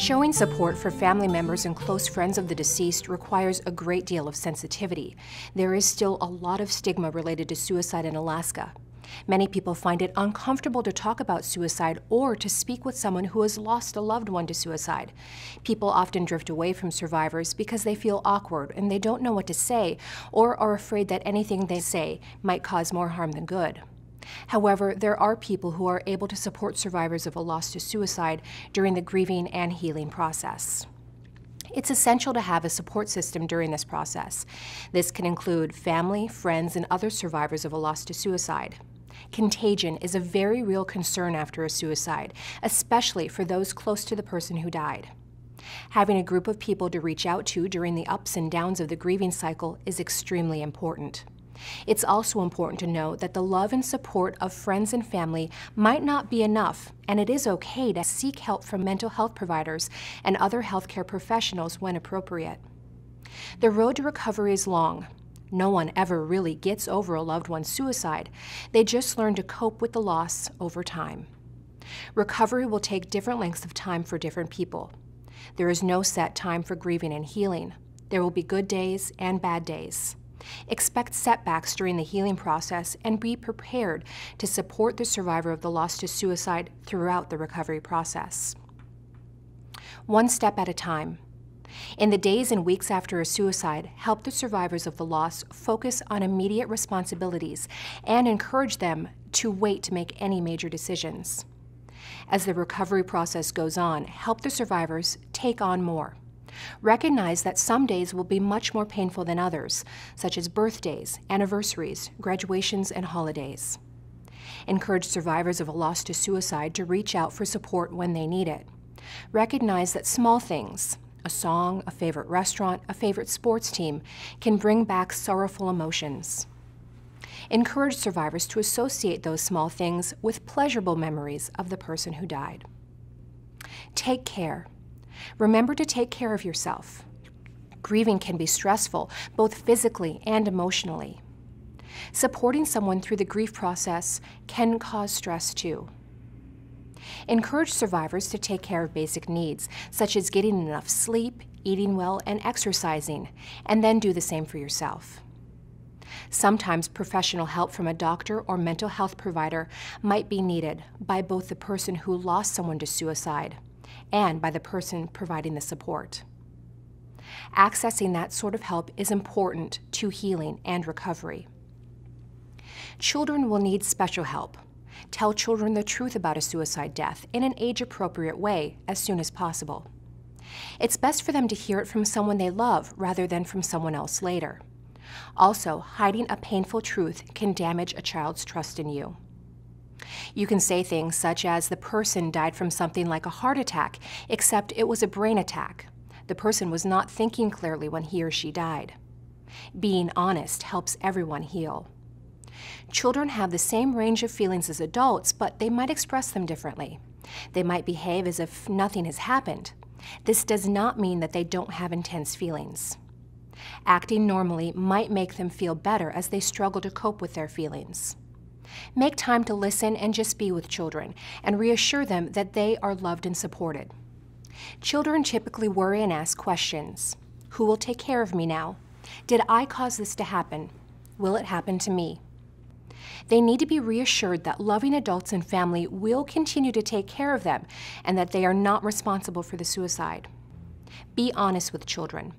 Showing support for family members and close friends of the deceased requires a great deal of sensitivity. There is still a lot of stigma related to suicide in Alaska. Many people find it uncomfortable to talk about suicide or to speak with someone who has lost a loved one to suicide. People often drift away from survivors because they feel awkward and they don't know what to say or are afraid that anything they say might cause more harm than good. However, there are people who are able to support survivors of a loss to suicide during the grieving and healing process. It's essential to have a support system during this process. This can include family, friends, and other survivors of a loss to suicide. Contagion is a very real concern after a suicide, especially for those close to the person who died. Having a group of people to reach out to during the ups and downs of the grieving cycle is extremely important. It's also important to know that the love and support of friends and family might not be enough, and it is okay to seek help from mental health providers and other healthcare professionals when appropriate. The road to recovery is long. No one ever really gets over a loved one's suicide. They just learn to cope with the loss over time. Recovery will take different lengths of time for different people. There is no set time for grieving and healing. There will be good days and bad days. Expect setbacks during the healing process and be prepared to support the survivor of the loss to suicide throughout the recovery process. One step at a time. In the days and weeks after a suicide, help the survivors of the loss focus on immediate responsibilities and encourage them to wait to make any major decisions. As the recovery process goes on, help the survivors take on more. Recognize that some days will be much more painful than others, such as birthdays, anniversaries, graduations, and holidays. Encourage survivors of a loss to suicide to reach out for support when they need it. Recognize that small things, a song, a favorite restaurant, a favorite sports team, can bring back sorrowful emotions. Encourage survivors to associate those small things with pleasurable memories of the person who died. Take care. Remember to take care of yourself. Grieving can be stressful, both physically and emotionally. Supporting someone through the grief process can cause stress too. Encourage survivors to take care of basic needs, such as getting enough sleep, eating well, and exercising, and then do the same for yourself. Sometimes professional help from a doctor or mental health provider might be needed by both the person who lost someone to suicide and by the person providing the support. Accessing that sort of help is important to healing and recovery. Children will need special help. Tell children the truth about a suicide death in an age-appropriate way as soon as possible. It's best for them to hear it from someone they love rather than from someone else later. Also, hiding a painful truth can damage a child's trust in you. You can say things such as the person died from something like a heart attack, except it was a brain attack. The person was not thinking clearly when he or she died. Being honest helps everyone heal. Children have the same range of feelings as adults, but they might express them differently. They might behave as if nothing has happened. This does not mean that they don't have intense feelings. Acting normally might make them feel better as they struggle to cope with their feelings. Make time to listen and just be with children, and reassure them that they are loved and supported. Children typically worry and ask questions. Who will take care of me now? Did I cause this to happen? Will it happen to me? They need to be reassured that loving adults and family will continue to take care of them and that they are not responsible for the suicide. Be honest with children.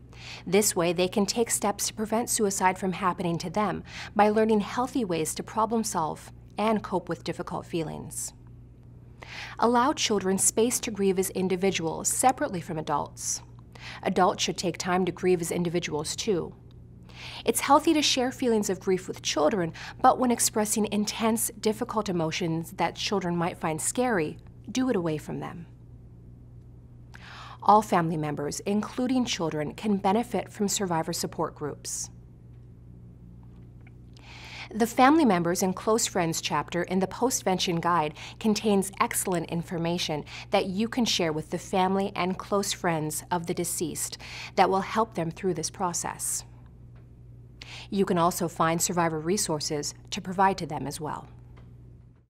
This way, they can take steps to prevent suicide from happening to them by learning healthy ways to problem solve and cope with difficult feelings. Allow children space to grieve as individuals separately from adults. Adults should take time to grieve as individuals too. It's healthy to share feelings of grief with children, but when expressing intense, difficult emotions that children might find scary, do it away from them. All family members, including children, can benefit from survivor support groups. The Family Members and Close Friends chapter in the Postvention Guide contains excellent information that you can share with the family and close friends of the deceased that will help them through this process. You can also find survivor resources to provide to them as well.